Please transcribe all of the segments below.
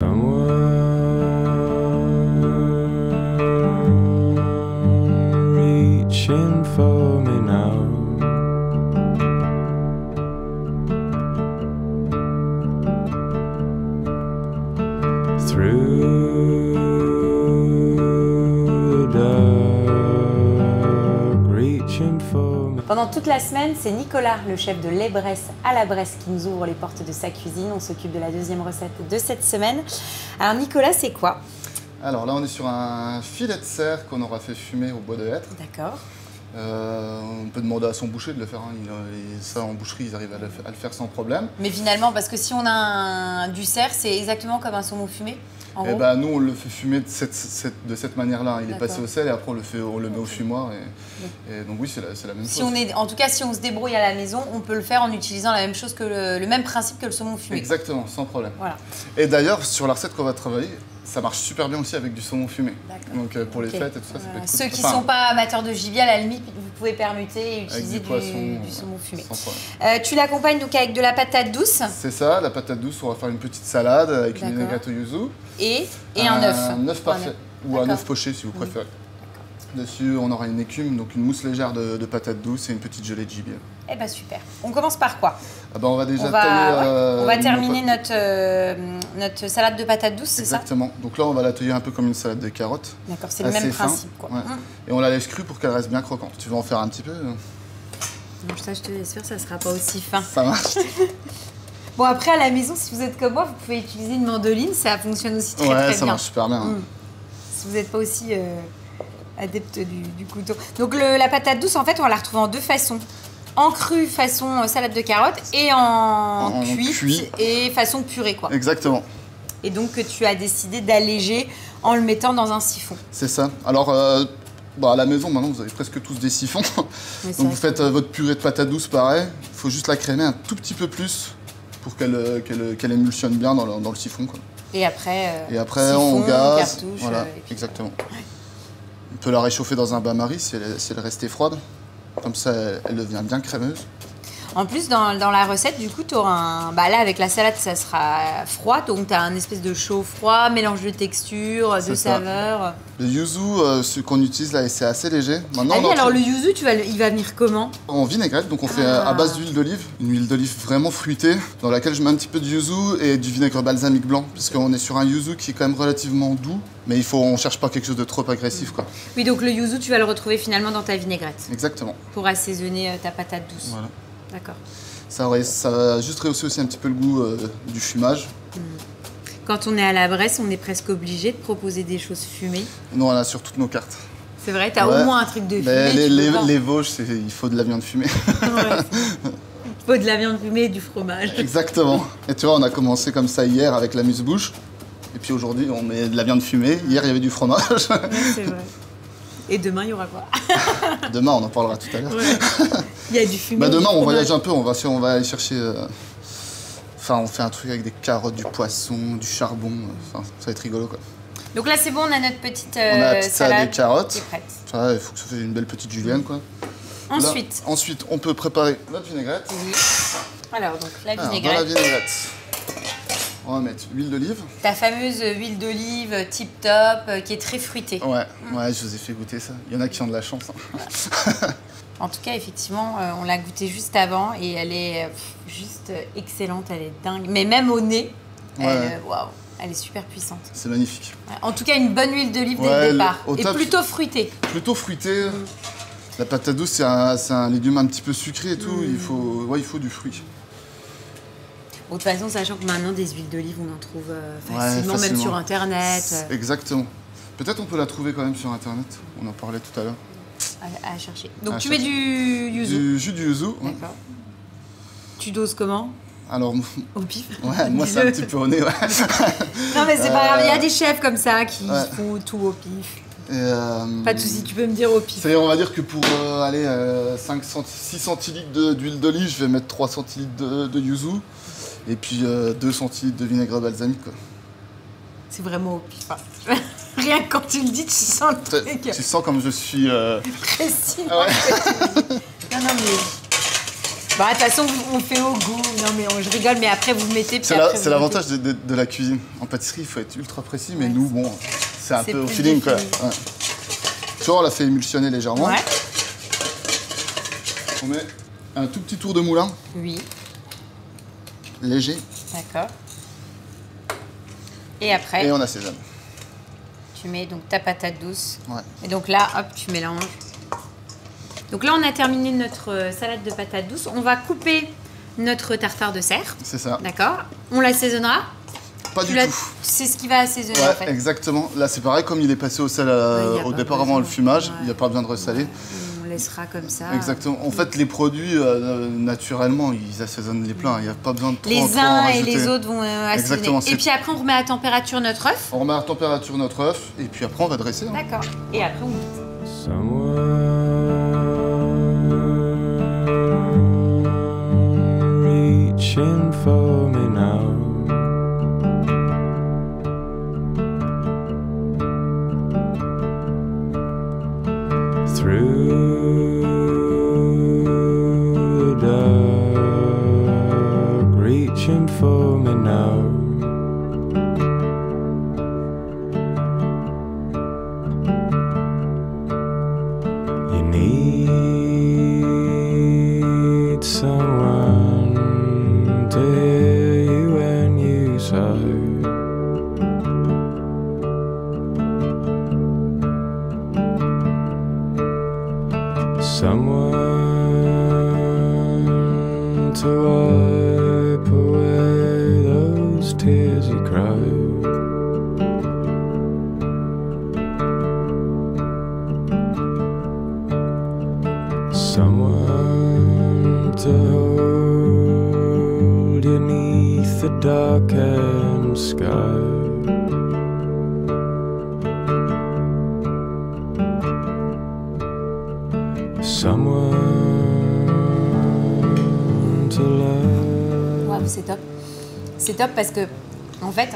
Reaching for me now. Through the dark, reaching for me. Pendant toute la semaine, c'est Nicolas, le chef de Lait Bresse à la Bresse, qui nous ouvre les portes de sa cuisine. On s'occupe de la deuxième recette de cette semaine. Alors Nicolas, c'est quoi? Alors là, on est sur un filet de cerf qu'on aura fait fumer au bois de hêtre. D'accord. On peut demander à son boucher de le faire. Ça, en boucherie, ils arrivent à le faire sans problème. Mais finalement, parce que si on a du cerf, c'est exactement comme un saumon fumé, en gros. Ben, nous, on le fait fumer de cette manière-là. Il est passé au sel et après, on le met au fumoir. Et donc oui, c'est la même chose. En tout cas, si on se débrouille à la maison, on peut le faire en utilisant la même chose que le même principe que le saumon fumé. Exactement, sans problème. Voilà. Et d'ailleurs, sur la recette qu'on va travailler, ça marche super bien aussi avec du saumon fumé. Donc pour les fêtes et tout ça, ça peut être cool. Ceux qui ne sont pas amateurs de gibier, à la limite, vous pouvez permuter et utiliser du saumon fumé. Tu l'accompagnes donc avec de la patate douce. C'est ça, la patate douce, on va faire une petite salade avec une vinaigrette au yuzu. Et un œuf. Un œuf parfait, ou un œuf poché si vous préférez. Dessus, on aura une écume, donc une mousse légère de patate douce et une petite gelée de gibier. Eh ben super. On commence par quoi? On va déjà tailler... on va terminer notre salade de patates douces, c'est ça? Exactement. Donc là, on va la tailler un peu comme une salade de carottes. D'accord, c'est le même principe, quoi. Ouais. Et on la laisse crue pour qu'elle reste bien croquante. Tu veux en faire un petit peu? Non, ça, je te laisse faire, ça sera pas aussi fin. Ça marche. Bon, après, à la maison, si vous êtes comme moi, vous pouvez utiliser une mandoline, ça fonctionne aussi très bien. Ouais, ça marche super bien. Si vous n'êtes pas aussi adepte du couteau. Donc la patate douce, en fait, on va la retrouver en deux façons. En cru façon salade de carottes et en cuite et façon purée, quoi. Exactement. Et donc que tu as décidé d'alléger en le mettant dans un siphon. C'est ça. Alors à la maison maintenant vous avez presque tous des siphons. Donc vous faites votre purée de patates douce pareil. Il faut juste la crémer un tout petit peu plus pour qu'elle émulsionne bien dans le siphon, quoi. Et après, siphon, on gaze. Cartouche, voilà, exactement. On peut la réchauffer dans un bain-marie si elle restait froide. Comme ça, elle devient bien crémeuse. En plus, dans la recette, du coup, tu auras un... là, avec la salade, ça sera froid. Donc, tu as un espèce de chaud-froid, mélange de textures, de saveurs. Le yuzu, ce qu'on utilise là, c'est assez léger. Maintenant, alors le yuzu, il va venir comment? En vinaigrette. Donc, on fait à base d'huile d'olive. Une huile d'olive vraiment fruitée, dans laquelle je mets un petit peu de yuzu et du vinaigre balsamique blanc. Puisqu'on est sur un yuzu qui est quand même relativement doux. Mais on cherche pas quelque chose de trop agressif, quoi. Oui, donc le yuzu, tu vas le retrouver finalement dans ta vinaigrette. Exactement. Pour assaisonner ta patate douce. Voilà. D'accord. Ça va juste rehausser aussi un petit peu le goût du fumage. Quand on est à la Bresse, on est presque obligé de proposer des choses fumées. Nous, on a sur toutes nos cartes. C'est vrai, tu as au moins un truc de fumé. Les Vosges, il faut de la viande fumée. Il faut de la viande fumée et du fromage. Exactement. Et tu vois, on a commencé comme ça hier avec la muse-bouche. Et puis aujourd'hui, on met de la viande fumée. Hier, il y avait du fromage. Oui, c'est vrai. Et demain, il y aura quoi? Demain, on en parlera tout à l'heure. Ouais. Il y a du fumé. Demain, on voyage un peu. On va aller chercher... on fait un truc avec des carottes, du poisson, du charbon. Ça va être rigolo, quoi. Donc là, c'est bon, on a notre petite salade des carottes. Qui est prête. Il faut que ça fasse une belle petite julienne, quoi. Ensuite, on peut préparer notre vinaigrette. Oui. Alors, donc la vinaigrette. Dans la vinaigrette, on va mettre l'huile d'olive. Ta fameuse huile d'olive Tip Top qui est très fruitée. Ouais, je vous ai fait goûter ça. Il y en a qui ont de la chance. Hein. En tout cas, effectivement, on l'a goûtée juste avant et elle est juste excellente, elle est dingue. Mais même au nez, waouh, elle est super puissante. C'est magnifique. En tout cas, une bonne huile d'olive dès le départ. Et plutôt fruitée. Plutôt fruitée. La patate douce, c'est un légume un petit peu sucré et tout. Il faut du fruit. Bon, de toute façon, sachant que maintenant, des huiles d'olive, on en trouve facilement, même sur Internet. Exactement. Peut-être on peut la trouver quand même sur Internet. On en parlait tout à l'heure. À chercher. Donc tu mets du yuzu. Du jus de yuzu. D'accord. Tu doses comment? Alors, au pif. Ouais, moi c'est un petit peu au nez, ouais. Non mais c'est pas grave, il y a des chefs comme ça qui font tout au pif. Pas de soucis, tu peux me dire au pif. C'est-à-dire, on va dire que pour 6 centilitres d'huile d'olive, je vais mettre 3 centilitres de yuzu et puis 2 centilitres de vinaigre balsamique, quoi. C'est vraiment au pif. Rien que quand tu le dis, tu sens le truc. Tu sens comme je suis... précis. Ah ouais. Non, mais... Bah, de toute façon, on fait au goût. Non, mais je rigole, mais après, vous mettez... C'est l'avantage de la cuisine. En pâtisserie, il faut être ultra précis, mais nous, bon, c'est un peu au feeling, quoi. Ouais. Tu vois, on l'a fait émulsionner légèrement. Ouais. On met un tout petit tour de moulin. Oui. Léger. D'accord. Et après... Et on assaisonne. Tu mets donc ta patate douce. Ouais. Et donc là, hop, tu mélanges. Donc là, on a terminé notre salade de patates douces. On va couper notre tartare de cerf. C'est ça. D'accord. On l'assaisonnera. Pas du tout. C'est ce qui va assaisonner ouais, en fait. Exactement. Là, c'est pareil, comme il est passé au sel au départ avant le fumage, il n'y a pas besoin de ressaler. On laissera comme ça. Exactement. En fait, les produits, naturellement, ils assaisonnent les plats. Il n'y a pas besoin de trop Les uns et les autres vont assaisonner. Exactement. Et puis après, on remet à température notre œuf. On remet à température notre œuf et puis après, on va dresser. Hein. D'accord. Et après, on goûte. Reaching for me now. Through the dark, reaching for me now. You need someone to hear you when you sigh. Someone to wipe away those tears you cried. Someone to hold you neath the darkened sky. Someone to love. Wow, c'est top. C'est top parce que, en fait,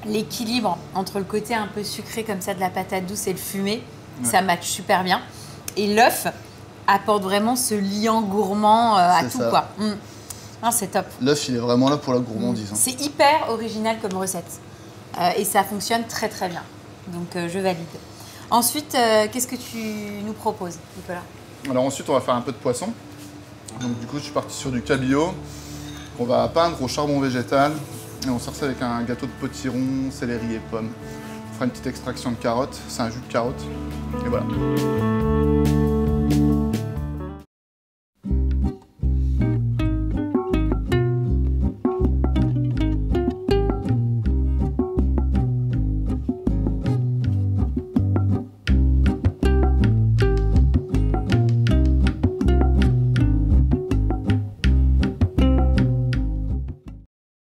l'équilibre entre le côté un peu sucré comme ça de la patate douce et le fumé, ça match super bien. Et l'œuf apporte vraiment ce liant gourmand à tout, quoi. Ah, c'est top. L'œuf, il est vraiment là pour la gourmandise. Hein. C'est hyper original comme recette. Et ça fonctionne très très bien. Donc, je valide. Ensuite, qu'est-ce que tu nous proposes, Nicolas? Alors ensuite, on va faire un peu de poisson. Donc du coup, je suis parti sur du cabillaud qu'on va peindre au charbon végétal. Et on sert ça avec un gâteau de potiron, céleri et pommes. On fera une petite extraction de carottes. C'est un jus de carotte. Et voilà.